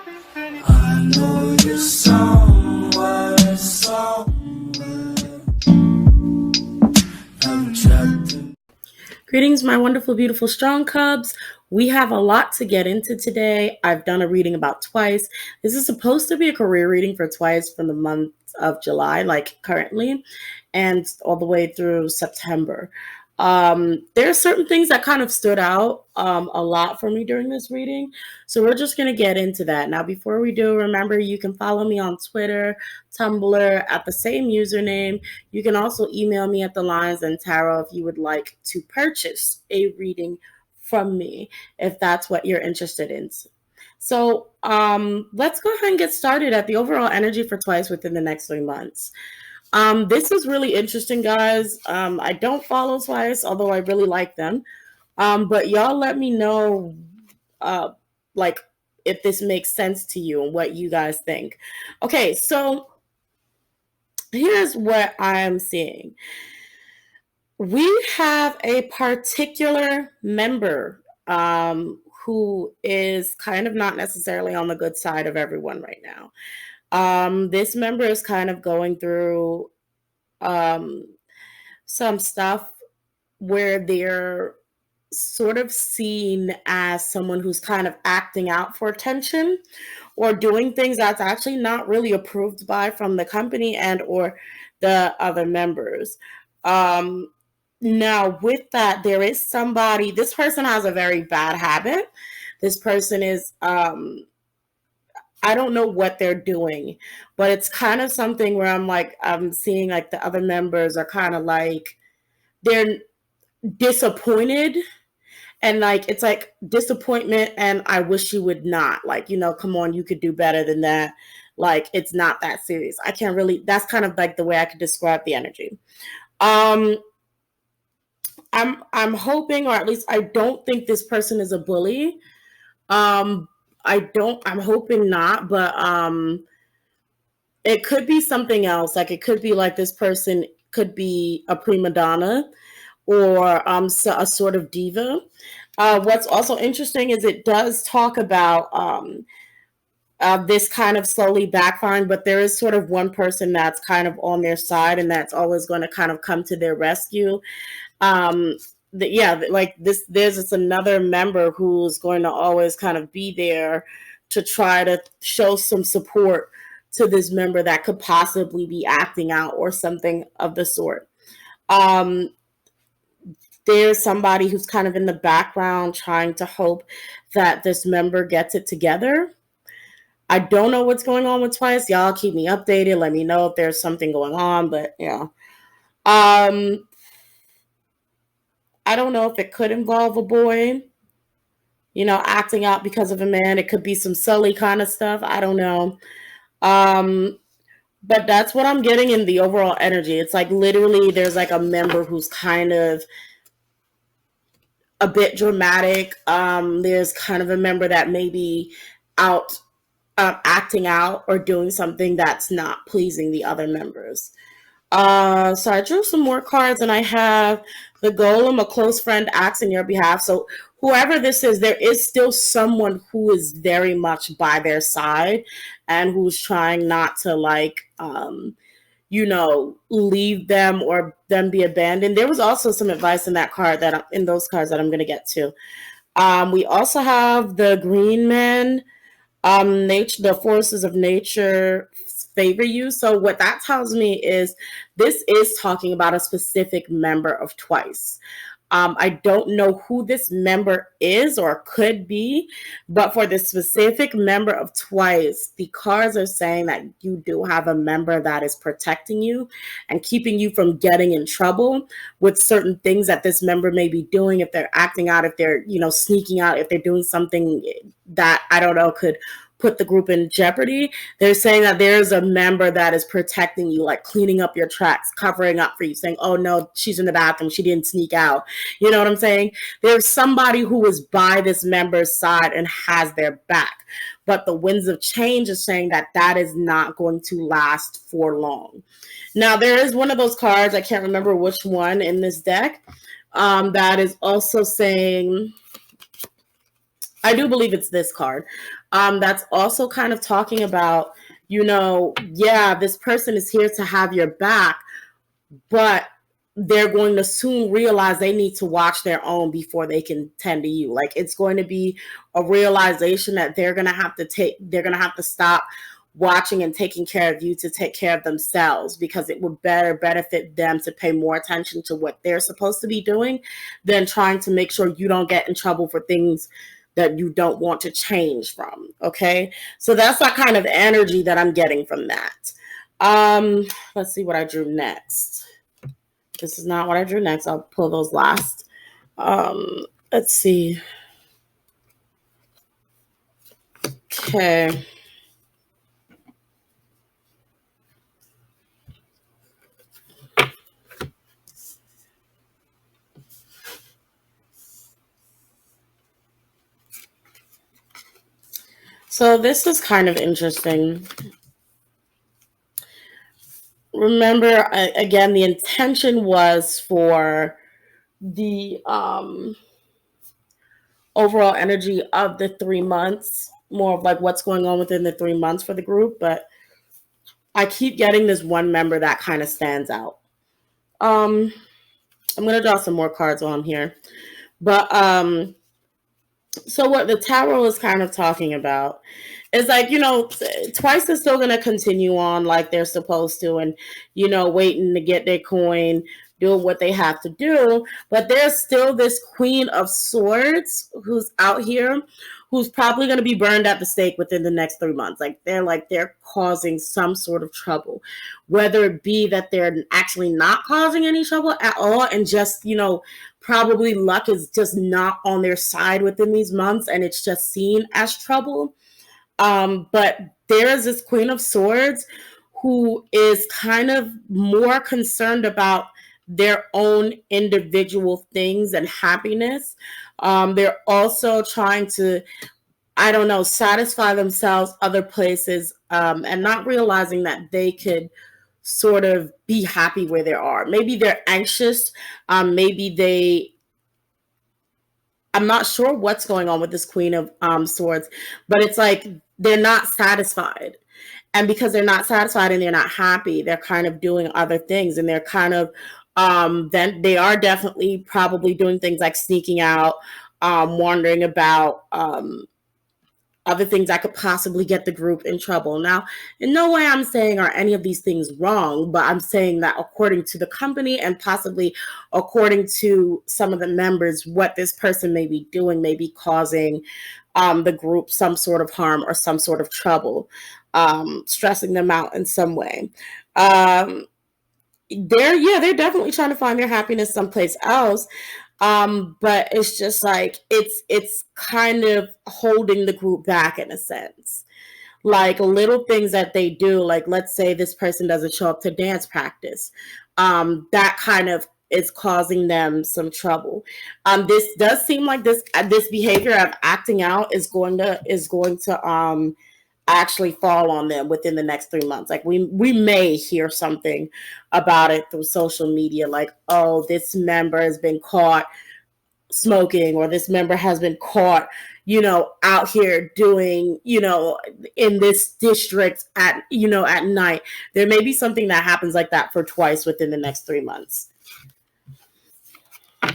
I know you're somewhere. I'm trapped in. Greetings, my wonderful, beautiful, strong cubs. We have a lot to get into today. I've done a reading about twice. This is supposed to be a career reading for twice for the month of July, like currently, and all the way through September. There are certain things that kind of stood out a lot for me during this reading. So we're just going to get into that. Now, before we do, remember you can follow me on Twitter, Tumblr at the same username. You can also email me at the Lines and Tarot if you would like to purchase a reading from me, if that's what you're interested in. So let's go ahead and get started at the overall energy for twice within the next 3 months. This is really interesting, guys. I don't follow twice, although I really like them. But y'all let me know, like, if this makes sense to you and what you guys think. Okay, so here's what I'm seeing. We have a particular member who is kind of not necessarily on the good side of everyone right now. This member is kind of going through some stuff where they're sort of seen as someone who's kind of acting out for attention or doing things that's actually not really approved by from the company and or the other members. Now, with that, there is somebody, this person has a very bad habit. This person is, I don't know what they're doing, but it's kind of something where I'm seeing like the other members are kind of like, they're disappointed. And like, it's like disappointment and I wish you would not. Like, come on, you could do better than that. Like, it's not that serious. I can't really, that's kind of like the way I could describe the energy. I'm hoping, or at least I don't think this person is a bully. I'm hoping not, but it could be something else. Like it could be like this person could be a prima donna or a sort of diva. What's also interesting is it does talk about this kind of slowly backfiring, but there is sort of one person that's kind of on their side and that's always going to kind of come to their rescue. There's this another member who's going to always kind of be there to try to show some support to this member that could possibly be acting out or something of the sort. There's somebody who's kind of in the background trying to hope that this member gets it together. I don't know what's going on with twice. Y'all keep me updated. Let me know if there's something going on, but yeah. I don't know if it could involve a boy, acting out because of a man. It could be some Sully kind of stuff. I don't know. But that's what I'm getting in the overall energy. It's like literally there's like a member who's kind of a bit dramatic. There's kind of a member that may be out acting out or doing something that's not pleasing the other members. So I drew some more cards and I have the golem, a close friend acts in your behalf. So whoever this is, there is still someone who is very much by their side and who's trying not to leave them or them be abandoned. There was also some advice in that card in those cards that I'm going to get to. We also have the green man, nature, the forces of nature favor you. So what that tells me is this is talking about a specific member of twice. I don't know who this member is or could be, but for this specific member of twice, the cards are saying that you do have a member that is protecting you and keeping you from getting in trouble with certain things that this member may be doing. If they're acting out, if they're, sneaking out, if they're doing something that, I don't know, could put the group in jeopardy. They're saying that there's a member that is protecting you, like cleaning up your tracks, covering up for you, saying, oh no, she's in the bathroom, she didn't sneak out. You know what I'm saying? There's somebody who is by this member's side and has their back. But the winds of change is saying that that is not going to last for long. Now, there is one of those cards, I can't remember which one in this deck, that is also saying, I do believe it's this card. That's also kind of talking about, yeah, this person is here to have your back, but they're going to soon realize they need to watch their own before they can tend to you. Like, it's going to be a realization that they're going to have to stop watching and taking care of you to take care of themselves, because it would better benefit them to pay more attention to what they're supposed to be doing than trying to make sure you don't get in trouble for things that you don't want to change from. Okay. So that's that kind of energy that I'm getting from that. Let's see what I drew next. This is not what I drew next. I'll pull those last. Let's see. Okay. So this is kind of interesting. Remember, again, the intention was for the overall energy of the 3 months, more of like what's going on within the 3 months for the group, but I keep getting this one member that kind of stands out. I'm gonna draw some more cards on here, but so what the tarot is kind of talking about is like, Twice is still going to continue on like they're supposed to, and, waiting to get their coin, doing what they have to do. But there's still this Queen of Swords who's out here, who's probably going to be burned at the stake within the next 3 months. They're causing some sort of trouble, whether it be that they're actually not causing any trouble at all, and just, probably luck is just not on their side within these months, and it's just seen as trouble. But there is this Queen of Swords who is kind of more concerned about their own individual things and happiness. They're also trying to, I don't know, satisfy themselves other places, and not realizing that they could sort of be happy where they are. Maybe they're anxious. I'm not sure what's going on with this Queen of Swords, but it's like they're not satisfied. And because they're not satisfied and they're not happy, they're kind of doing other things, and they're kind of then they are definitely probably doing things like sneaking out, wandering about, other things that could possibly get the group in trouble. Now, in no way I'm saying are any of these things wrong, but I'm saying that according to the company and possibly according to some of the members, what this person may be doing may be causing the group some sort of harm or some sort of trouble, stressing them out in some way. They're definitely trying to find their happiness someplace else. But it's just like it's kind of holding the group back in a sense. Like little things that they do, like let's say this person doesn't show up to dance practice. That kind of is causing them some trouble. This does seem like this behavior of acting out is going to actually fall on them within the next 3 months. Like we may hear something about it through social media, like, oh, this member has been caught smoking, or this member has been caught, out here doing, in this district at night. There may be something that happens like that for Twice within the next 3 months.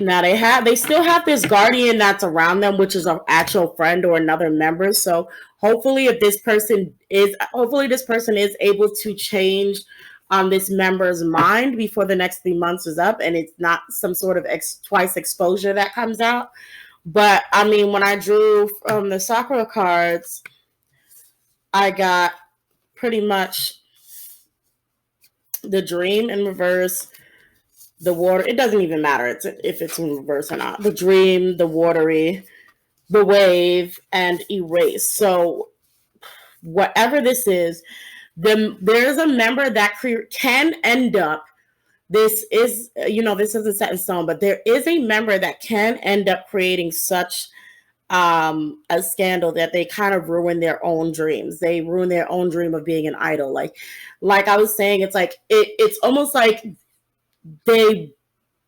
Now they still have this guardian that's around them, which is an actual friend or another member. So hopefully this person is able to change this member's mind before the next 3 months is up, and it's not some sort of Twice exposure that comes out. But I mean, when I drew from the Sakura cards, I got pretty much the Dream in reverse, the water. It doesn't even matter if it's in reverse or not. The Dream, the Watery, the Wave, and Erase. So whatever this is, there's a member that can end up. This isn't set in stone, but there is a member that can end up creating such a scandal that they kind of ruin their own dreams. They ruin their own dream of being an idol. Like I was saying, it's like it's almost like they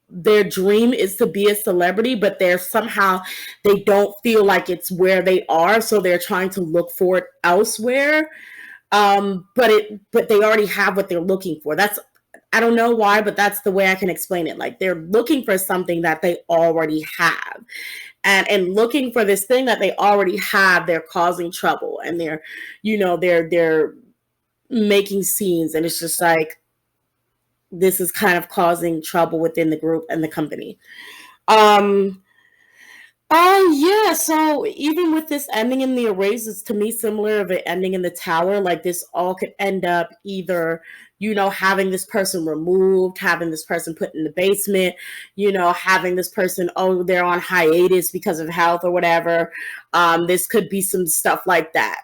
their dream is to be a celebrity, but they're somehow, they don't feel like it's where they are, so they're trying to look for it elsewhere. But they already have what they're looking for. That's, I don't know why, but that's the way I can explain it. Like, they're looking for something that they already have. And looking for this thing that they already have, they're causing trouble, and they're making scenes, and it's just like, this is kind of causing trouble within the group and the company. Um, yeah, so even with this ending in the erase, it's to me similar of it ending in the tower. Like, this all could end up either, having this person removed, having this person put in the basement, having this person, oh, they're on hiatus because of health or whatever. This could be some stuff like that.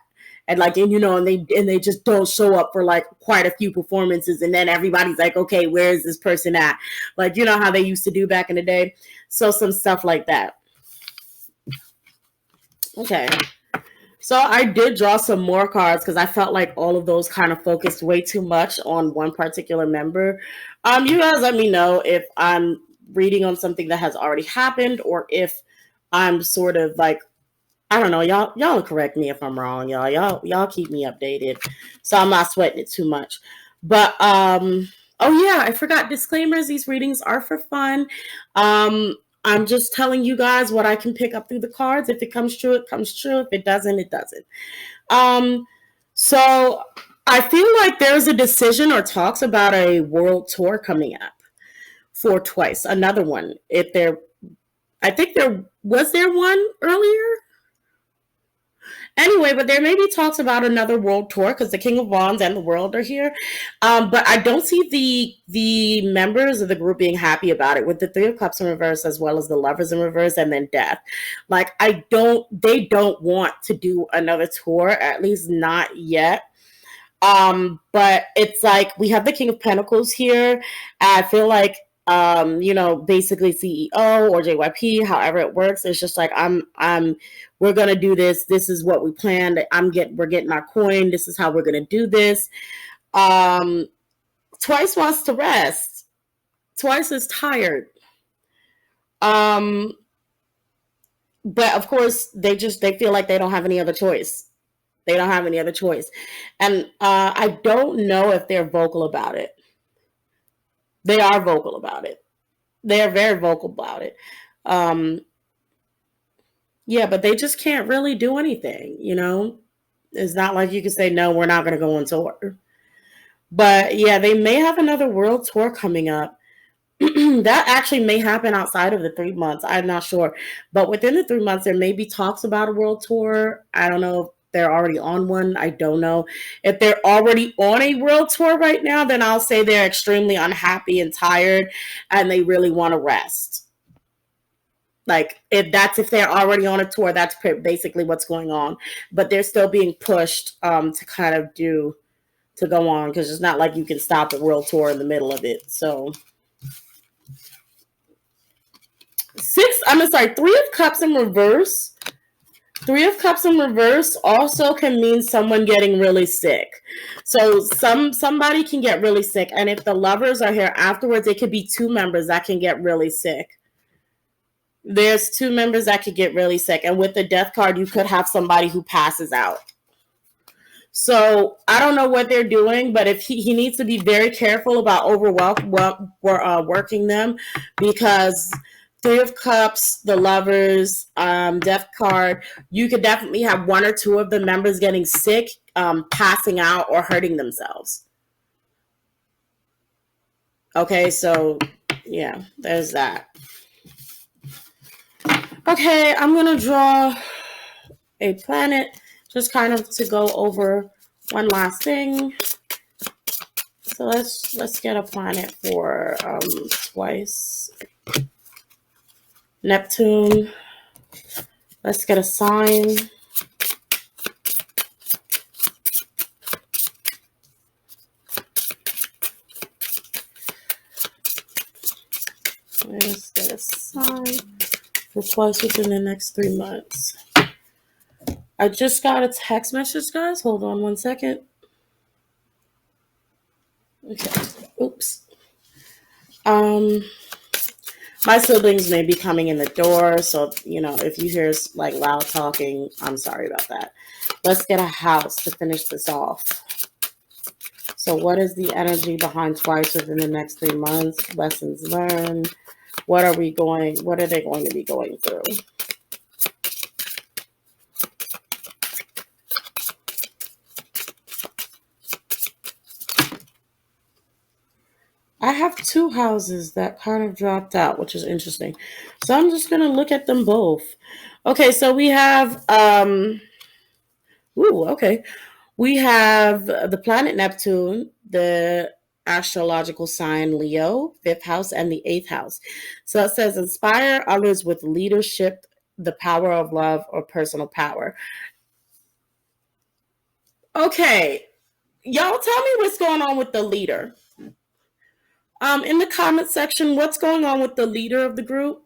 And like, and they just don't show up for like quite a few performances, and then everybody's like, okay, where is this person at? Like, how they used to do back in the day. So some stuff like that. Okay. So I did draw some more cards because I felt like all of those kind of focused way too much on one particular member. You guys let me know if I'm reading on something that has already happened, or if I'm sort of like, I don't know, y'all correct me if I'm wrong, y'all keep me updated, so I'm not sweating it too much. But oh yeah, I forgot, disclaimers. These readings are for fun. I'm just telling you guys what I can pick up through the cards. If it comes true, it comes true. If it doesn't, it doesn't. So I feel like there's a decision or talks about a world tour coming up for Twice. Another one. I think there one earlier. Anyway, but there may be talks about another world tour because the King of Wands and the World are here. But I don't see the members of the group being happy about it, with the Three of Cups in reverse as well as the Lovers in reverse and then Death. Like, they don't want to do another tour, at least not yet. But it's like, we have the King of Pentacles here. I feel like, basically CEO or JYP, however it works. It's just like, we're gonna do this. This is what we planned. We're getting our coin. This is how we're gonna do this. Twice wants to rest. Twice is tired. But of course, they feel like they don't have any other choice. They don't have any other choice. And I don't know if they're vocal about it. They are vocal about it. They are very vocal about it. Yeah, but they just can't really do anything, It's not like you can say, no, we're not going to go on tour. But yeah, they may have another world tour coming up. That actually may happen outside of the 3 months. I'm not sure. But within the 3 months, there may be talks about a world tour. I don't know if they're already on one. I don't know. If they're already on a world tour right now, then I'll say they're extremely unhappy and tired, and they really want to rest. Like, if they're already on a tour, that's basically what's going on. But they're still being pushed to kind of to go on, because it's not like you can stop a world tour in the middle of it. So Three of Cups in reverse. Three of Cups in reverse also can mean someone getting really sick. So somebody can get really sick. And if the Lovers are here afterwards, it could be two members that can get really sick. There's two members that could get really sick. And with the Death card, you could have somebody who passes out. So I don't know what they're doing, but if he needs to be very careful about working them, because Three of Cups, the Lovers, Death card, you could definitely have one or two of the members getting sick, passing out, or hurting themselves. Okay, so yeah, there's that. Okay, I'm going to draw a planet just kind of to go over one last thing. So let's get a planet for Twice. Neptune. Let's get a sign. Let's get a sign for Twice within the next 3 months. I just got a text message, guys. Hold on one second. Okay. Oops. My siblings may be coming in the door, so if you hear like loud talking, I'm sorry about that. Let's get a house to finish this off. So what is the energy behind twice within the next 3 months? Lessons learned. What are they going to be going through? I have 2 houses that kind of dropped out, which is interesting. So I'm just going to look at them both. Okay, so we have okay. We have the planet Neptune, the astrological sign Leo, 5th house, and the 8th house. So it says inspire others with leadership, the power of love, or personal power. Okay, y'all tell me what's going on with the leader. In the comment section, what's going on with the leader of the group?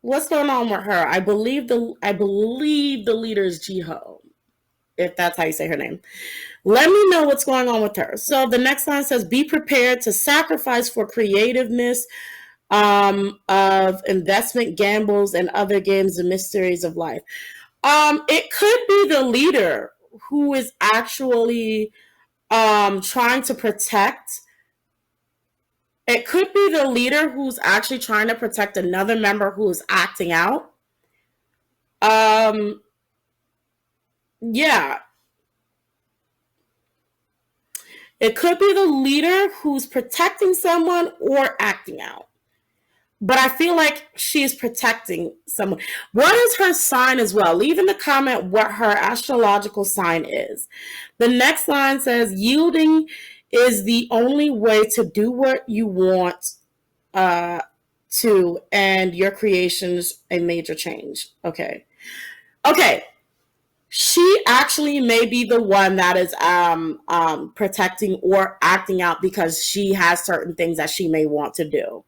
What's going on with her? I believe the leader is Jiho, if that's how you say her name. Let me know what's going on with her. So the next line says, be prepared to sacrifice for creativeness of investment gambles and other games and mysteries of life. It could be the leader who is actually trying to protect. It could be the leader who's actually trying to protect another member who is acting out. Yeah. It could be the leader who's protecting someone or acting out. But I feel like she's protecting someone. What is her sign as well? Leave in the comment what her astrological sign is. The next line says, yielding is the only way to do what you want to, and your creation's a major change. Okay. She actually may be the one that is protecting or acting out because she has certain things that she may want to do.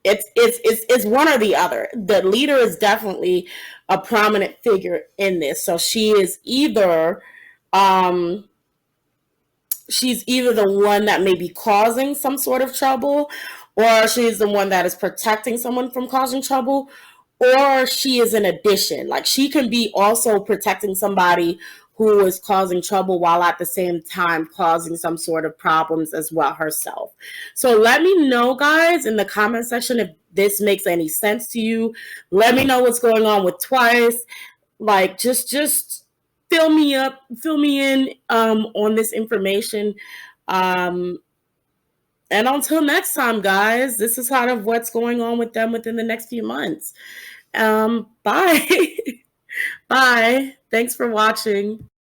It's one or the other. The leader is definitely a prominent figure in this. So she's either the one that may be causing some sort of trouble, or she's the one that is protecting someone from causing trouble, or she is an addition. Like she can be also protecting somebody who is causing trouble while at the same time causing some sort of problems as well herself. So let me know, guys, in the comment section if this makes any sense to you. Let me know what's going on with twice. Like just fill me in on this information. And until next time, guys, this is kind of what's going on with them within the next few months. Bye. Bye. Thanks for watching.